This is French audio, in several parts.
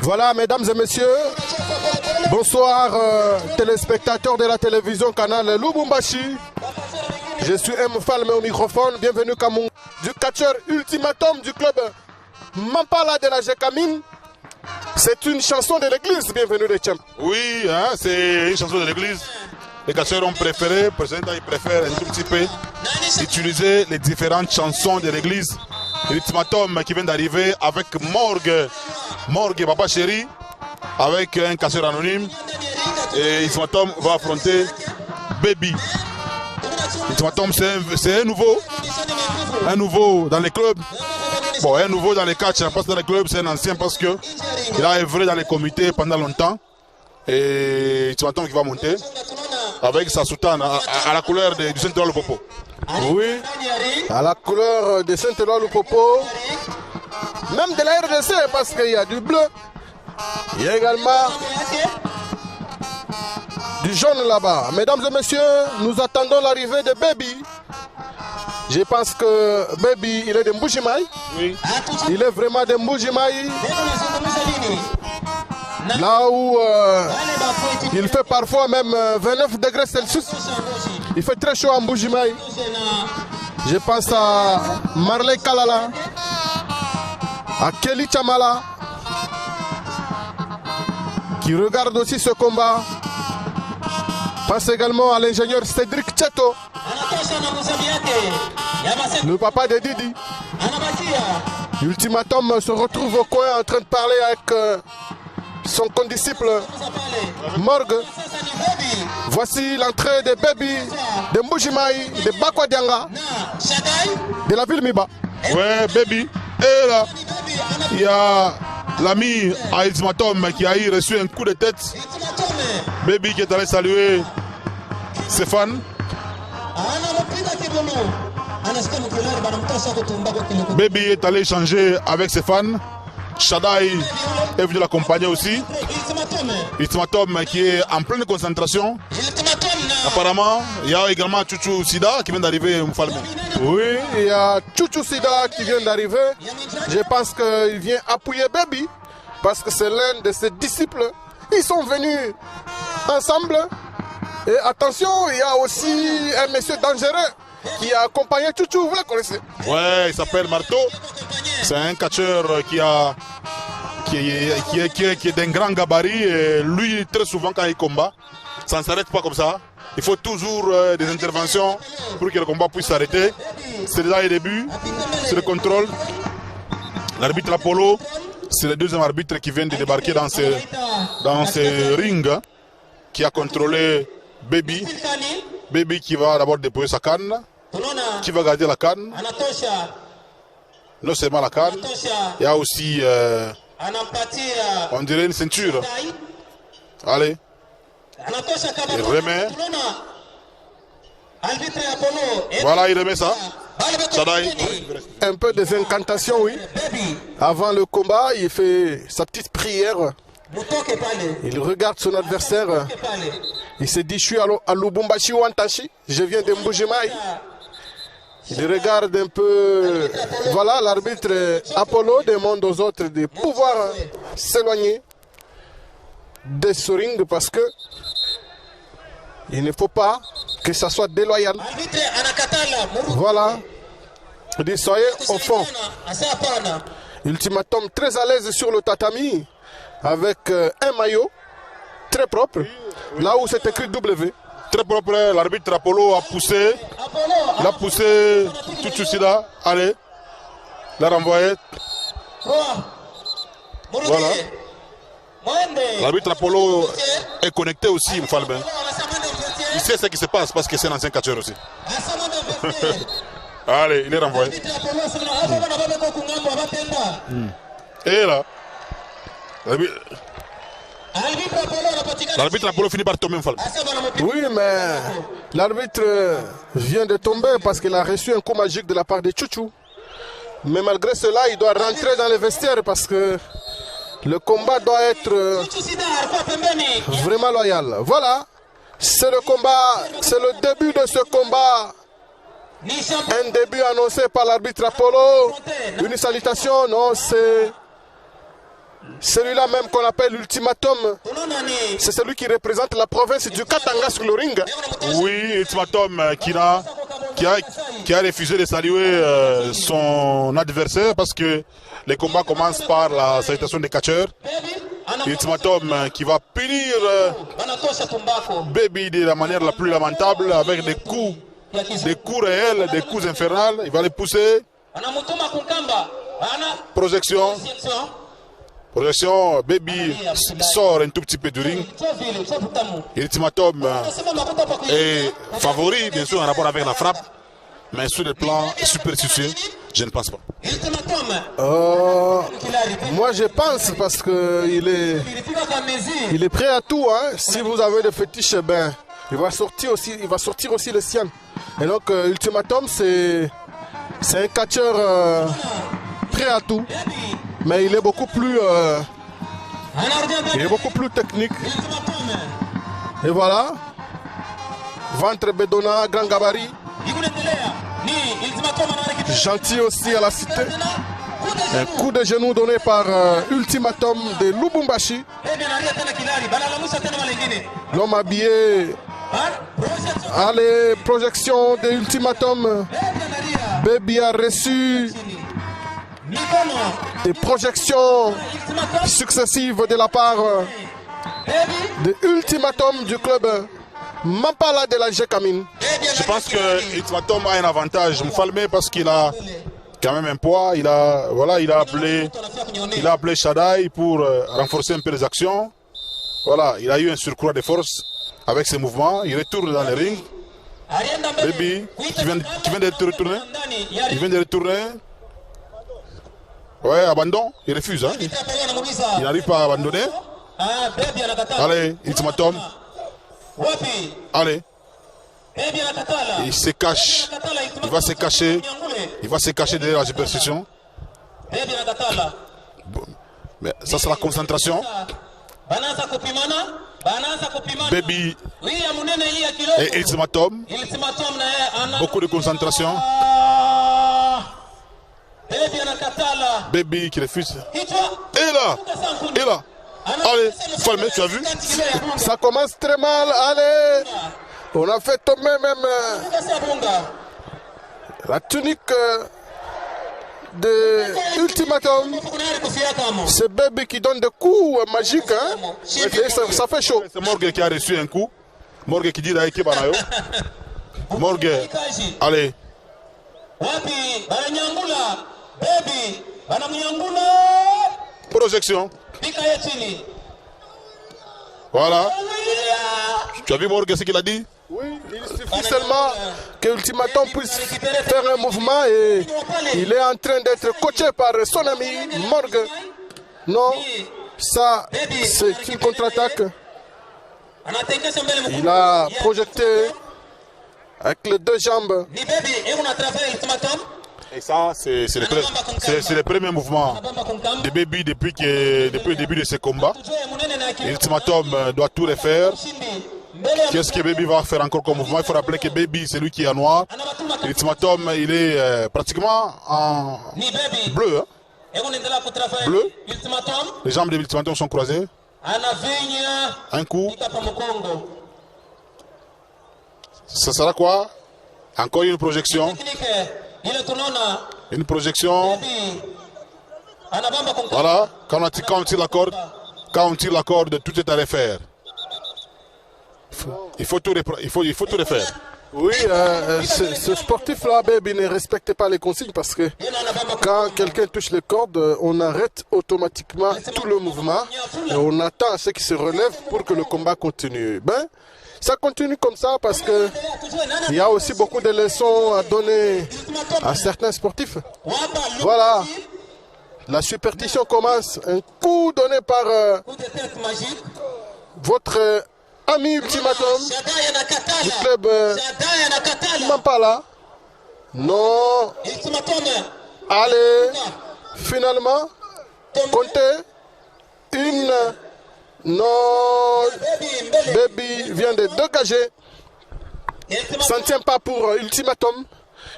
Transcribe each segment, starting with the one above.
Voilà, mesdames et messieurs, bonsoir téléspectateurs de la télévision Canal Lubumbashi. Je suis M. Falme au microphone, bienvenue Kamung, du catcheur ultimatum du club Mampala de la Jekamine. C'est une chanson de l'église, bienvenue les champs. Oui, hein, c'est une chanson de l'église. Les catcheurs ont préféré, président il préfère un tout petit peu utiliser les différentes chansons de l'église. L'ultimatum qui vient d'arriver avec Morgue Papa Chéri, avec un casseur anonyme. Et l'ultimatum va affronter Baby. L'ultimatum c'est un nouveau dans les clubs. Bon, un nouveau dans les catchs, parce que dans les clubs c'est un ancien parce que il a œuvré dans les comités pendant longtemps. Et l'ultimatum qui va monter avec sa soutane à la couleur du Saint-Éloi Lupopo. Oui, à la couleur de Saint-Éloi Lupopo. Même de la RDC parce qu'il y a du bleu. Il y a également du jaune là-bas. Mesdames et messieurs, nous attendons l'arrivée de Baby. Je pense que Baby, il est de Mbujimaï. Oui. Il est vraiment de Mbujimaï. Là où il fait parfois même 29 degrés Celsius. Il fait très chaud en Mbujimaï. Je pense à Marley Kalala, à Kelly Chamala, qui regarde aussi ce combat. Pense également à l'ingénieur Cédric Tcheto, le papa de Didi. L'ultimatum se retrouve au coin en train de parler avec son condisciple Morgue. Voici l'entrée de Baby, de Mbujimaï, de Bakwadianga, de la ville Miba. Ouais, Baby. Et là, il y a l'ami à Ultimatum qui a reçu un coup de tête. Baby qui est allé saluer ses fans. Baby est allé échanger avec ses fans. Shadai est venu l'accompagner aussi. Ultimatum qui est en pleine concentration. Apparemment, il y a également Chouchou Sida qui vient d'arriver au Mfalme. Oui, il y a Chouchou Sida qui vient d'arriver. Je pense qu'il vient appuyer Baby parce que c'est l'un de ses disciples. Ils sont venus ensemble. Et attention, il y a aussi un monsieur dangereux qui a accompagné Chouchou, vous le connaissez? Ouais, il s'appelle Marteau. C'est un catcheur qui est d'un grand gabarit. Et lui, très souvent, quand il combat, ça ne s'arrête pas comme ça. Il faut toujours des interventions pour que le combat puisse s'arrêter. C'est déjà le début, c'est le contrôle. L'arbitre Apollo, c'est le deuxième arbitre qui vient de débarquer dans ce ring, qui a contrôlé Baby. Baby qui va d'abord déposer sa canne, qui va garder la canne. Non seulement la canne, il y a aussi, on dirait une ceinture. Allez, il remet. Voilà, il remet ça. Un peu des incantations, oui. Avant le combat, il fait sa petite prière. Il regarde son adversaire. Il se dit, je suis à Lubumbashi ou Antashi. Je viens de Mbujimaï. Il regarde un peu. Voilà, l'arbitre Apollo demande aux autres de pouvoir s'éloigner de ce ring parce que il ne faut pas que ça soit déloyal. Voilà. Il dit, soyez au fond. Ultimatum très à l'aise sur le tatami avec un maillot très propre. Là où c'est écrit W. Très propre, l'arbitre Apollo a poussé. Il a poussé tout Sida. Allez. L'a renvoyé. Voilà. L'arbitre Apollo est connecté aussi, Mfalben. Il sait ce qui se passe parce que c'est un ancien catcheur aussi. Allez, il est renvoyé. Et là, l'arbitre Apollo finit par tomber, Mfalben. Oui, mais l'arbitre vient de tomber parce qu'il a reçu un coup magique de la part de Chouchou. Mais malgré cela, il doit rentrer dans les vestiaires parce que le combat doit être vraiment loyal. Voilà. C'est le combat, c'est le début de ce combat. Un début annoncé par l'arbitre Apollo. Une salutation, non, c'est celui-là même qu'on appelle l'ultimatum. C'est celui qui représente la province du Katanga sur le ring. Oui, ultimatum qui a refusé de saluer son adversaire parce que les combats commencent par la salutation des catcheurs. Ultimatum qui va punir Baby de la manière la plus lamentable avec des coups réels, des coups infernales. Il va les pousser. Projection. Baby sort un tout petit peu du ring. Ultimatum est favori, bien sûr, en rapport avec la frappe. Mais sur le plan superstitieux, je ne pense pas. Moi je pense parce que il est prêt à tout. Hein. Si vous avez des fétiches, ben, il va sortir aussi le sien. Et donc Ultimatum c'est un catcheur prêt à tout. Mais il est beaucoup plus technique. Et voilà. Ventre bédonnant, grand gabarit. Gentil aussi à la cité. Un coup de genou donné par Ultimatum de Lubumbashi. L'homme habillé. Allez, projection de Ultimatum. Baby a reçu des projections successives de la part de Ultimatum du club Mampala de la Jekamine. Je pense que Ultimatum a un avantage. Mfalme parce qu'il a quand même un poids. Il a appelé Shadai pour renforcer un peu les actions. Voilà, il a eu un surcroît de force avec ses mouvements. Il retourne dans le ring. Baby qui vient d'être retourné. Il vient de retourner. Ouais, abandon. Il refuse. Hein. Il n'arrive pas à abandonner. Allez, Ultimatum. Allez. Il se cache. Il va se cacher. Il va se cacher derrière la superstition. Bon. Mais ça c'est la concentration. Baby et Ultimatum. Beaucoup de concentration. Baby qui refuse. Et là. Allez, Falme, tu as vu? Ça commence très mal. Allez. On a fait tomber même la tunique de Ultimatum. C'est Baby qui donne des coups magiques. Hein? Et ça fait chaud. C'est Morgue qui a reçu un coup. Morgue qui dit d'ailleurs qu'il Banayo. Morgue. Allez. Projection. Voilà. Tu as vu Morgue ce qu'il a dit? Oui, il suffit seulement que Ultimatum puisse faire un mouvement et il est en train d'être coaché par son ami Morgue. Non, ça c'est une contre-attaque. Il a projeté avec les deux jambes. Et ça, c'est le premier mouvement de Baby depuis le début de ce combat. Ultimatum doit tout refaire. Qu'est-ce que Baby va faire encore comme mouvement? Il faut rappeler que Baby, c'est lui qui est en noir. Ultimatum, il est pratiquement en bleu. Hein? Bleu. Les jambes de Ultimatum sont croisées. Un coup. Ça sera quoi? Encore une projection. Une projection. Voilà. Quand on tire la corde, tout est à refaire. Il faut tout refaire. Oui, ce sportif-là, Baby, ne respecte pas les consignes parce que quand quelqu'un touche les cordes, on arrête automatiquement tout le mouvement et on attend à ce qui se relève pour que le combat continue. Ben, ça continue comme ça parce que il y a aussi beaucoup de leçons à donner à certains sportifs. Voilà. La superstition commence. Un coup donné par votre ami Ultimatum du club Mampala. Non. Allez. Finalement, comptez. 1, Non, Baby vient de dégager. Ça ne tient pas pour Ultimatum.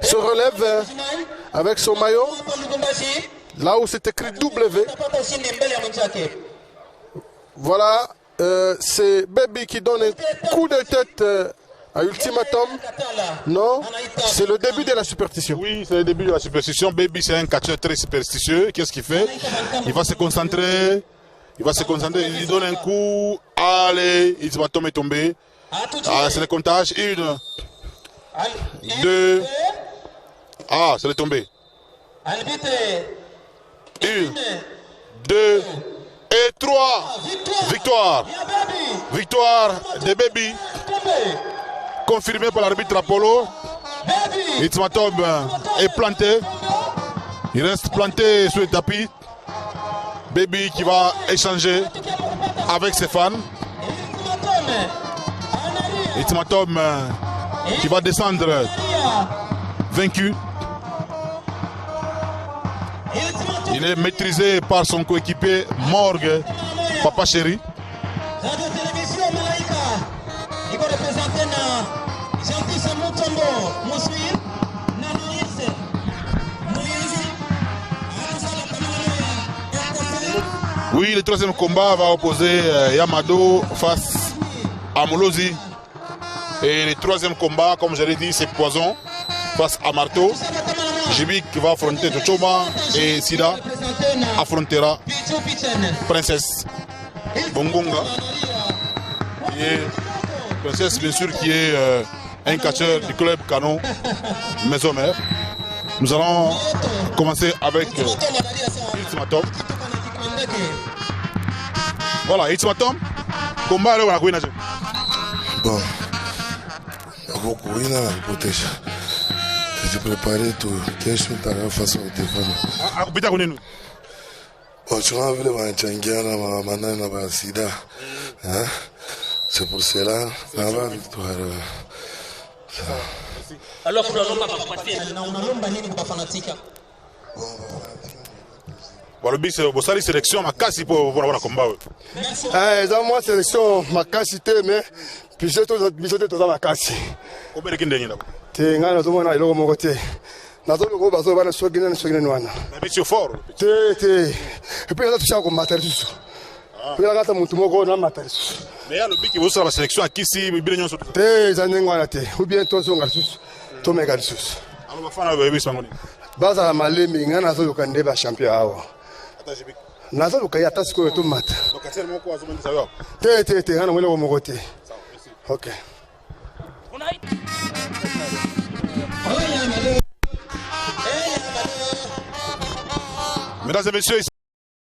Il se relève avec son maillot. Là où c'est écrit W. Voilà, c'est Baby qui donne un coup de tête à Ultimatum. Non, c'est le début de la superstition. Oui, c'est le début de la superstition. Baby, c'est un catcheur très superstitieux. Qu'est-ce qu'il fait? Il va se concentrer. Il donne un coup. Allez, Ultimatum est tombé. Ah, c'est le comptage. 1, 2. Ah, c'est le tombé. 1, 2 et 3. Victoire. Victoire de Baby. Confirmé par l'arbitre Apollo. Ultimatum est planté. Il reste planté sur le tapis. Baby qui va échanger avec ses fans. Ultimatum qui va descendre vaincu. Il est maîtrisé par son coéquipier Morgue, Papa Chéri. Oui, le troisième combat va opposer Yamado face à Molosi. Et le troisième combat, comme je l'ai dit, c'est Poison face à Marteau. Jibik va affronter Tochoma et Sida affrontera Princesse Bongonga. Princesse, bien sûr, qui est un catcheur du club Canon Maison Mère. Nous allons commencer avec Ultimatum. Voilà, Ultimatum. Combat là, on a bon. Beaucoup, il a protégé. J'ai préparé tout. Quelle chose t'as la façon de défendre. Ah, bita connais nous. Bon, tu m'as vu le Tchangia, maintenant, on a Sida. C'est pour cela, on va victoire. Alors, on n'a pas fanatique. Bon, le but c'est une sélection, ma casse pour avoir un combat. Moi, sélection, ma cassité, mais puis j'ai tout dans ma casse. Combien de kindé là? T'es un gars, on a le mot côté. Nazo le gros bazo bana sogina nwana. Mais c'est fort. Te. Et puis là tu sais comment matériel. Puis là quand mutu moko na matériel. Mais le but qui veut sur la sélection à qui si bien nyonso. Te zanengwana te. Ou bien to zonga sus. To mega sus. Alors va faire le but sangoni. Baza la malemi ngana zo kande ba champion awa. Nazo le kaya tasiko to mat. Donc actuellement quoi zo ça va. Te ngana mwele ko moko te. OK. Mesdames et messieurs,